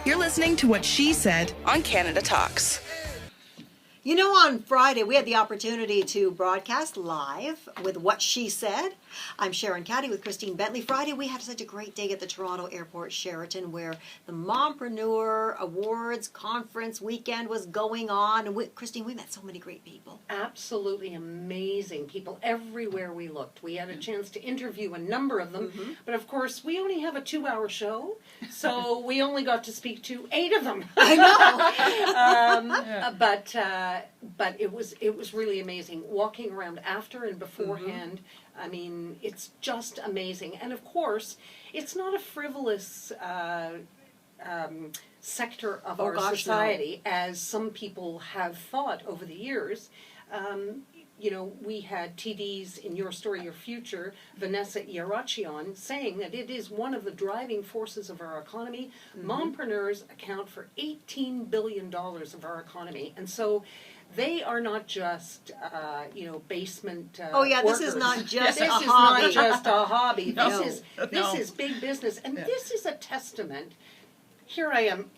You're listening to What She Said on Canada Talks. You know, on Friday, we had the opportunity to broadcast live with What She Said. I'm Sharon Caddy with Christine Bentley. Friday, we had such a great day at the Toronto Airport Sheraton where the Mompreneur Awards Conference weekend was going on. And Christine, we met so many great people. Absolutely amazing people everywhere we looked. We had a chance to interview a number of them. But of course, we only have a 2-hour show, so we only got to speak to 8 of them. I know. But it was really amazing walking around after and beforehand. I mean, it's just amazing. And of course, it's not a frivolous sector of our society, as some people have thought over the years. You know, we had TD's in Your Story, Your Future, Vanessa Iarachian, saying that it is one of the driving forces of our economy. Mompreneurs account for $18 billion of our economy. And so they are not just, basement this workers. is not just a hobby. This is not just a hobby. No. This is big business. And this is a testament. Here I am,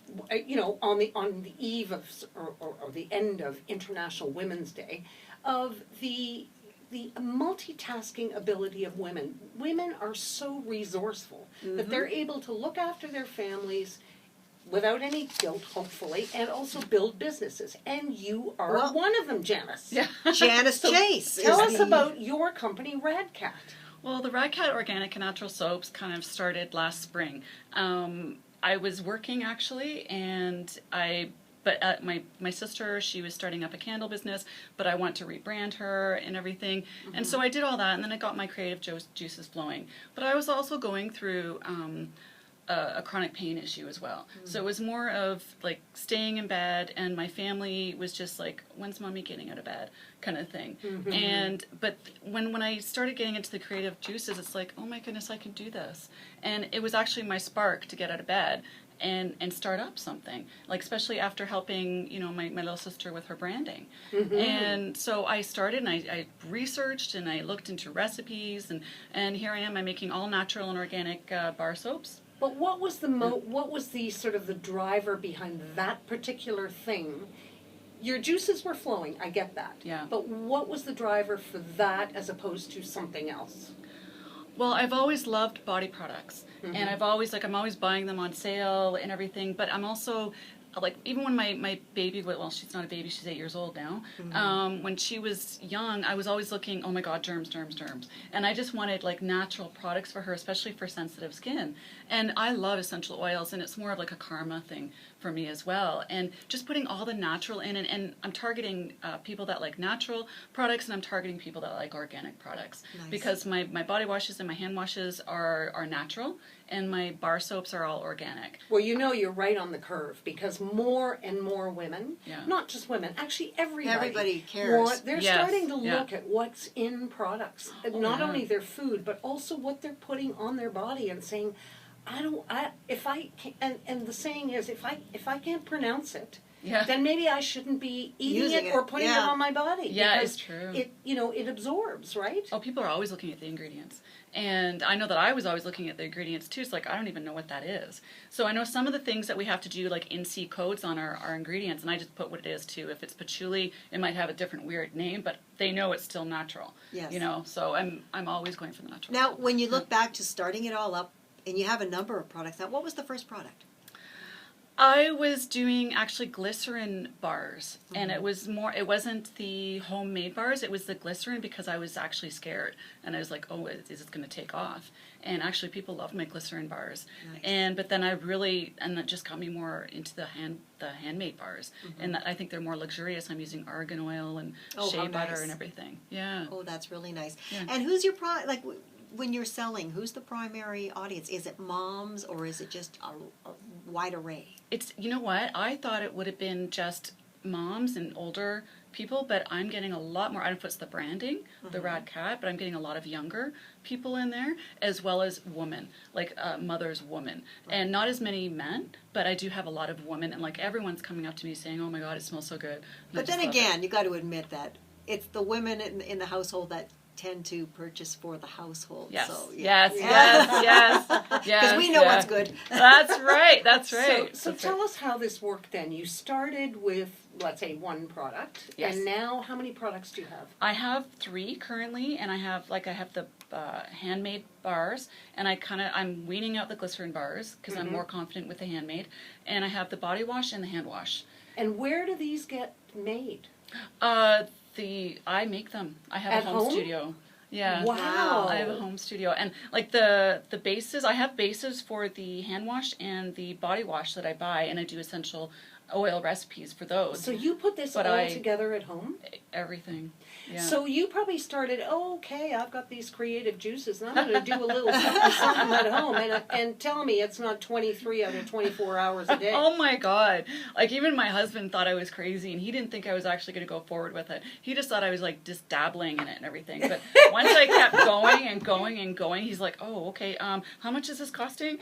on the eve of, or the end of International Women's Day, of the multitasking ability of women. Women are so resourceful that they're able to look after their families without any guilt, hopefully, and also build businesses. And you are one of them, Janis. Yeah. Janis Chase. Tell us about your company, Radcat. Well, the Radcat Organic and Natural Soaps kind of started last spring. I was working actually, and my sister, she was starting up a candle business, but I want to rebrand her and everything. And so I did all that, and then I got my creative juices flowing. But I was also going through a chronic pain issue as well. So it was more of like staying in bed, and my family was just like, when's mommy getting out of bed kind of thing. But when I started getting into the creative juices, it's like, oh my goodness, I can do this. And it was actually my spark to get out of bed and start up something, like especially after helping my little sister with her branding. And so I started, and I researched, and I looked into recipes, and here I am. I'm making all natural and organic bar soaps. But what was the sort of the driver behind that particular thing? Your juices were flowing, I get that. Yeah. But what was the driver for that as opposed to something else? Well, I've always loved body products, and I'm always buying them on sale and everything, but I'm also, like, even when my baby, well, she's not a baby, she's 8 years old now. When she was young, I was always looking, oh my God, germs. And I just wanted like natural products for her, especially for sensitive skin. And I love essential oils, and it's more of like a karma thing for me as well. And just putting all the natural in, and I'm targeting people that like natural products, and I'm targeting people that like organic products. Nice. Because my body washes and my hand washes are natural, and my bar soaps are all organic. Well, you're right on the curve, because more and more women, not just women, actually everybody cares. They're starting to look at what's in products, not only their food, but also what they're putting on their body, and saying, and the saying is, if I can't pronounce it, then maybe I shouldn't be eating it or putting it on my body. Yeah, because it's true. It absorbs, right? Oh, people are always looking at the ingredients. And I know that I was always looking at the ingredients too. It's like, I don't even know what that is. So I know some of the things that we have to do, like in-C codes on our ingredients, and I just put what it is too. If it's patchouli, it might have a different weird name, but they know it's still natural. Yes. So I'm always going for the natural. Now, when you look back to starting it all up, and you have a number of products, now what was the first product? I was doing actually glycerin bars, and it wasn't the homemade bars, it was the glycerin, because I was actually scared, and I was like, oh, is this going to take off? And actually people loved my glycerin bars. Nice. But then that just got me more into the handmade bars, and that I think they're more luxurious. I'm using argan oil and shea butter and everything. Yeah. Oh, that's really nice. Yeah. And who's your when you're selling, who's the primary audience? Is it moms, or is it just a wide array? It's, you know what, I thought it would have been just moms and older people, but I'm getting a lot more, I don't know if it's the branding, the Radcat, but I'm getting a lot of younger people in there, as well as women, like mother's woman. And not as many men, but I do have a lot of women, and like everyone's coming up to me saying, oh my God, it smells so good. And But then again, you got to admit that it's the women in the household that tend to purchase for the household. Yes. So, Yes. Yes. Because we know what's good. That's right. That's right. So That's tell right. us how this worked then. You started with, let's say, one product. Yes. And now how many products do you have? I have 3 currently, and I have the handmade bars, and I'm weaning out the glycerin bars because I'm more confident with the handmade, and I have the body wash and the hand wash. And where do these get made? I make them. I have At a home home? studio. Yeah. Wow. I have a home studio, and like the bases, I have bases for the hand wash and the body wash that I buy, and I do essential oil recipes for those. So you put this But all together at home? Everything. Yeah. So you probably started, okay, I've got these creative juices, and I'm going to do a little something at home, and tell me it's not 23 out of 24 hours a day. Oh my God. Like, even my husband thought I was crazy, and he didn't think I was actually going to go forward with it. He just thought I was like just dabbling in it and everything. But once I kept going and going and going, he's like, oh, okay, how much is this costing?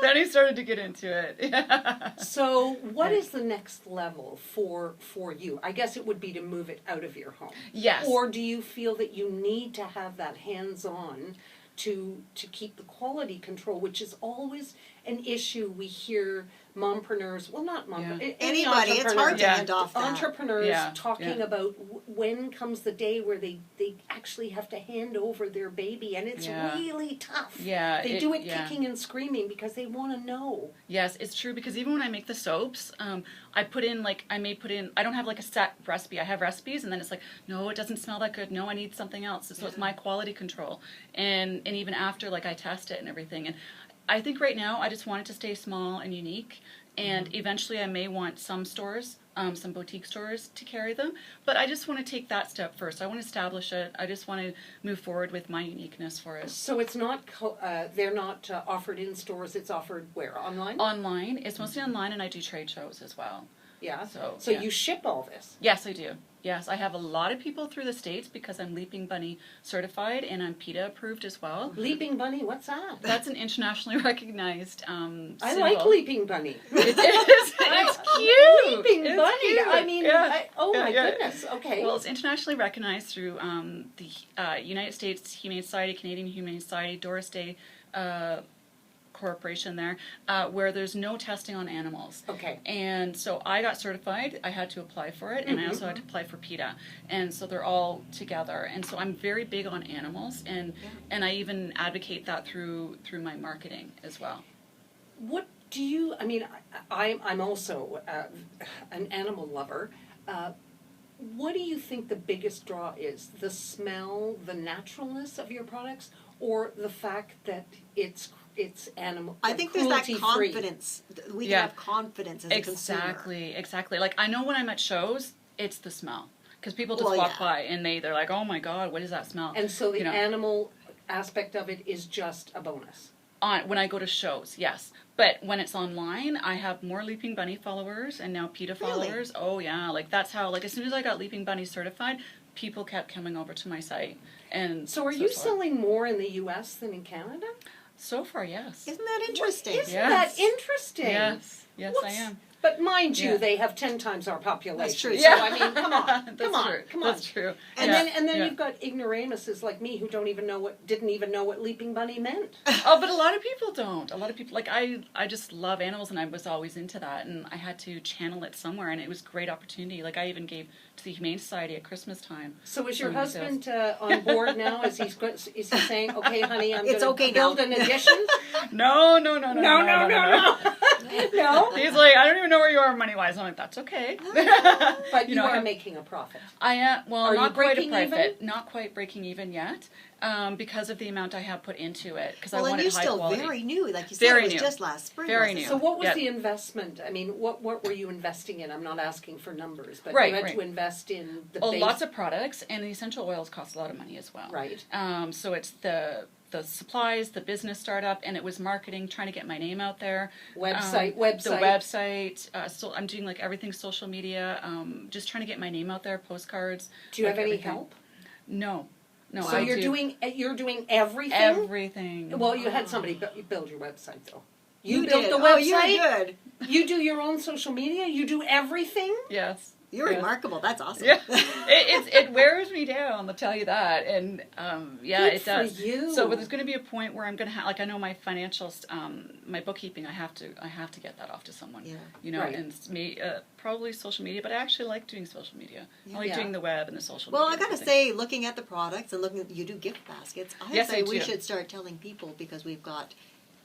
Then he started to get into it. Yeah. So what is the next level for you? I guess it would be to move it out of your home. Yes. Or do you feel that you need to have that hands-on to keep the quality control, which is always an issue we hear mompreneurs, well, not mompreneurs, anybody, it's hard to hand off that. entrepreneurs talking about when comes the day where they actually have to hand over their baby, and it's really tough. Yeah, they do it kicking and screaming because they want to know. Yes, it's true, because even when I make the soaps, I don't have like a set recipe. I have recipes, and then it's like, no, it doesn't smell that good. No, I need something else. So it's my quality control. And even after, like, I test it and everything. And I think right now I just want it to stay small and unique. And eventually I may want some stores, some boutique stores to carry them. But I just want to take that step first. I want to establish it. I just want to move forward with my uniqueness for it. So it's not, they're not offered in stores, it's offered where? Online? Online. It's mostly online, and I do trade shows as well. Yeah. So you ship all this? Yes, I do. Yes, I have a lot of people through the States because I'm Leaping Bunny certified, and I'm PETA approved as well. Leaping Bunny, what's that? That's an internationally recognized I like Leaping Bunny. It is. It's cute. Leaping It's Bunny. cute. I mean, Yeah. my goodness. Okay. Well, it's internationally recognized through the United States Humane Society, Canadian Humane Society, Doris Day Corporation there, where there's no testing on animals. Okay. And so I got certified. I had to apply for it, and I also had to apply for PETA. And so they're all together. And so I'm very big on animals, and I even advocate that through my marketing as well. What do you? I mean, I'm also an animal lover. What do you think the biggest draw is? The smell, the naturalness of your products, or the fact that it's animal? I think there's that cruelty-free? confidence. We can have confidence as a consumer. Exactly. Like, I know when I'm at shows, it's the smell. Because people just walk by and they're like, oh my God, what is that smell? And so the animal aspect of it is just a bonus. When I go to shows, yes. But when it's online, I have more Leaping Bunny followers and now PETA followers. Oh yeah, like that's how, like as soon as I got Leaping Bunny certified, people kept coming over to my site. And so are you selling more in the US than in Canada? So far, yes. Isn't that interesting? Isn't that interesting? Yes, I am. But mind you, they have 10 times our population. That's true. So I mean, come on, come on. That's true. And then you've got ignoramuses like me who didn't even know what Leaping Bunny meant. Oh, but a lot of people don't. A lot of people, like I just love animals, and I was always into that, and I had to channel it somewhere, and it was a great opportunity. Like I even gave to the Humane Society at Christmas time. So is your husband on board now? Is he saying, okay, honey, I'm going to build an addition? No. No. He's like, I don't even know where you are money-wise. I'm like, that's okay. But you are making a profit. I am. Well, are not quite a even? profit. Not quite breaking even yet, because of the amount I have put into it. Because I wanted high quality. Well, and you're still very new, like you said. It was just last spring. Very new. So what was the investment? I mean, what were you investing in? I'm not asking for numbers, but you had to invest in the base. Lots of products, and the essential oils cost a lot of money as well. Right. So it's the supplies, the business startup, and it was marketing, trying to get my name out there. Website. The website. So I'm doing like everything social media, just trying to get my name out there, postcards. Do you have any help? No. So you're doing everything? Everything. Well, you had somebody build your website, though. You built did. the website? Oh, you're good. You do your own social media? You do everything? Yes. You're remarkable. That's awesome. Yeah, it wears me down. I'll tell you that, and yeah, Good it does. for you. So, but there's going to be a point where I'm going to have, like, I know my financials, my bookkeeping. I have to get that off to someone. Yeah. You know, Right. and probably social media. But I actually like doing social media. I like Yeah. doing the web and the social. Well, I media. gotta say, looking at the products and looking at, you do gift baskets. I Yes, say I we do. should start telling people, because we've got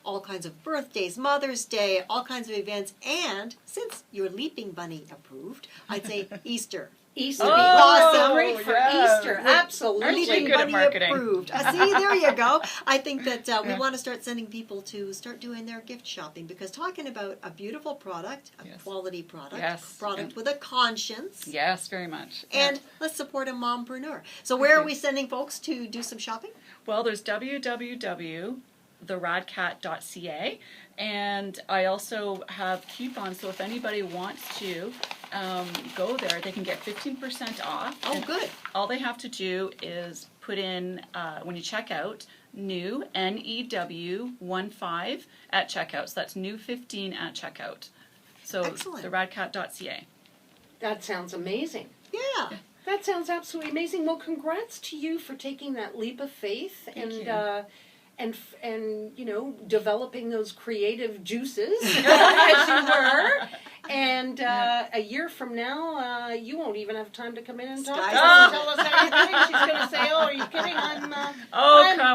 all kinds of birthdays, Mother's Day, all kinds of events, and since you're Leaping Bunny approved, I'd say Easter. Easter. Oh, awesome. Great for yes. Easter. Aren't you Absolutely. good at Bunny marketing? approved. See, there you go. I think that we Yeah. want to start sending people to start doing their gift shopping, because talking about a beautiful product, a Yes. quality product, Yes. product Yeah. with a conscience, Yes, very much. and let's support a mompreneur. So where Thank are you. we sending folks to do some shopping? Well, there's www.theradcat.ca, and I also have coupons, so if anybody wants to go there, they can get 15% off. Oh, And good. all they have to do is put in, when you check out, new, NEW15 at checkout. So that's new 15 at checkout. So Excellent. theradcat.ca. That sounds amazing. Yeah. That sounds absolutely amazing. Well, congrats to you for taking that leap of faith Thank you. and you know, developing those creative juices as you were. And a year from now, you won't even have time to come in and talk to us and tell us anything. She's going to say, "Oh, are you kidding? I'm Come on.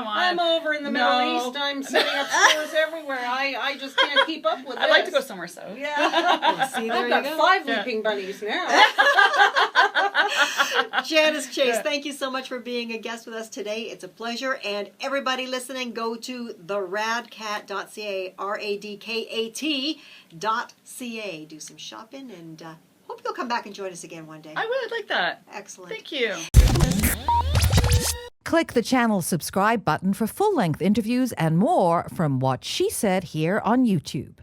I'm over in the No. Middle East. I'm setting up stores everywhere. I just can't keep up with this." I'd like to go somewhere south. Yeah. Well, see, there I've you got go. 5 Yeah. leaping bunnies now. Janice Chase, Yeah. thank you so much for being a guest with us today. It's a pleasure. And everybody listening, go to theradcat.ca, radkat.ca. Do some shopping, and hope you'll come back and join us again one day. I would like that. Excellent. Thank you. Click the channel subscribe button for full-length interviews and more from What She Said here on YouTube.